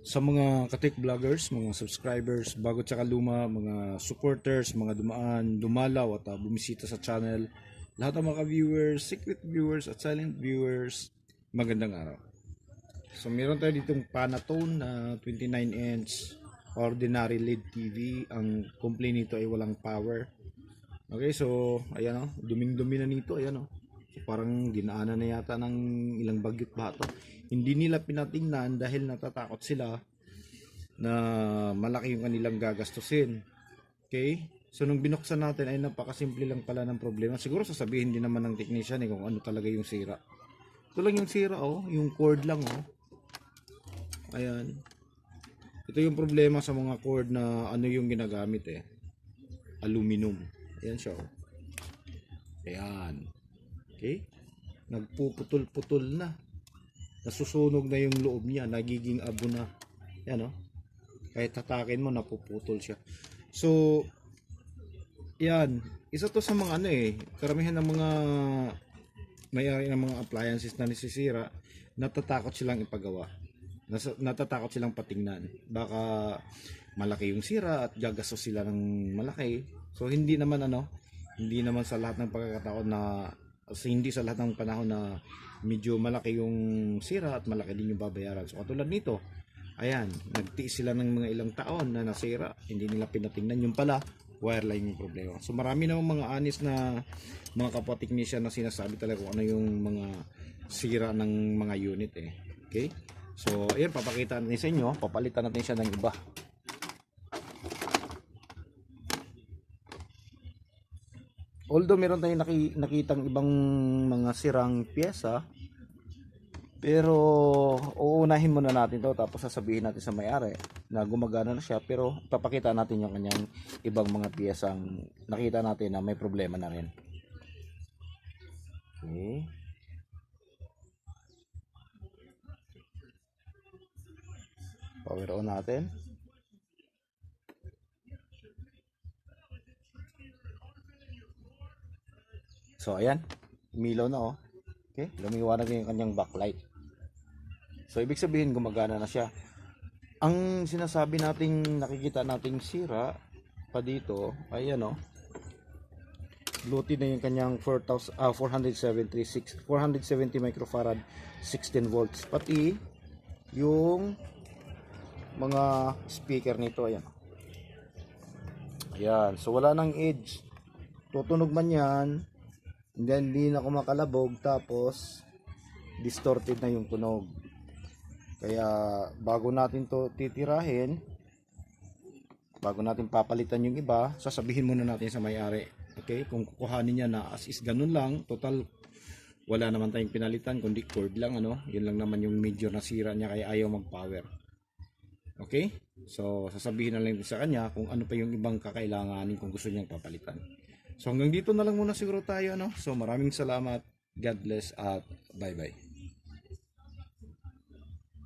Sa mga katik vloggers, mga subscribers, bago tsaka luma, mga supporters, mga dumaan, dumalaw at bumisita sa channel, lahat ng mga viewers, secret viewers at silent viewers, magandang araw. So meron tayo ditong Panatone na 29-inch ordinary LED TV. Ang complaint nito ay walang power. Okay, so ayan o, duming-dumi na nito, ayan o. So, parang ginaanan na yata ng ilang bagyot bato. Hindi nila pinatingnan dahil natatakot sila na malaki yung kanilang gagastusin. Okay? So nung binuksan natin ay napakasimple lang pala ng problema. Siguro sasabihin din naman ng technician kung ano talaga yung sira. Ito lang yung sira yung cord lang Ayan. Ito yung problema sa mga cord na ano yung ginagamit aluminum. Ayan siya Ayan. Okay? Nagpuputol-putol na. Nasusunog na yung loob niya, nagiging abo na. Yan kahit hatakin mo napuputol siya. So yan, isa to sa mga karamihan ng mga may-ari ng mga appliances na nasisira, natatakot silang ipagawa. Natatakot silang patingnan. Baka malaki yung sira at gagastos sila ng malaki. So hindi naman hindi naman sa lahat ng pagkakataon hindi sa lahat ng panahon na medyo malaki yung sira at malaki din yung babayaran. So katulad nito, ayan, nagtiis sila ng mga ilang taon na nasira, hindi nila pinatingnan, yung pala wireline yung problema. So marami na mga honest na mga kapwa technician na sinasabi talaga kung ano yung mga sira ng mga unit Okay? So ayan, papakita natin sa inyo, papalitan natin siya ng iba. Although meron tayong nakitang ibang mga sirang pyesa, pero uunahin muna natin to, tapos sasabihin natin sa may-ari na gumagana na siya, pero papakita natin yung kanyang ibang mga piyesang nakita natin na may problema na rin. Okay. Power on natin. So ayan, umilaw na Okay, lumiwanag na yung kanyang backlight. So ibig sabihin gumagana na siya. Ang sinasabi nating nakikita nating sira pa dito ay bloated na yung kanyang 470 microfarad 16 volts, pati yung mga speaker nito ayan, so wala nang edge, tutunog man yan, then hindi na kumakalabog, tapos distorted na yung tunog. Kaya bago natin to titirahin, bago natin papalitan yung iba, sasabihin muna natin sa may-ari. Okay, kung kukuhanin niya na as is ganun lang, total wala naman tayong pinalitan kundi cord lang yun lang naman yung major na sira niya, kaya ayaw mag power. Okay, so sasabihin na lang sa kanya kung ano pa yung ibang kakailanganin kung gusto niyang papalitan. So hanggang dito na lang muna siguro tayo So maraming salamat, God bless at bye bye.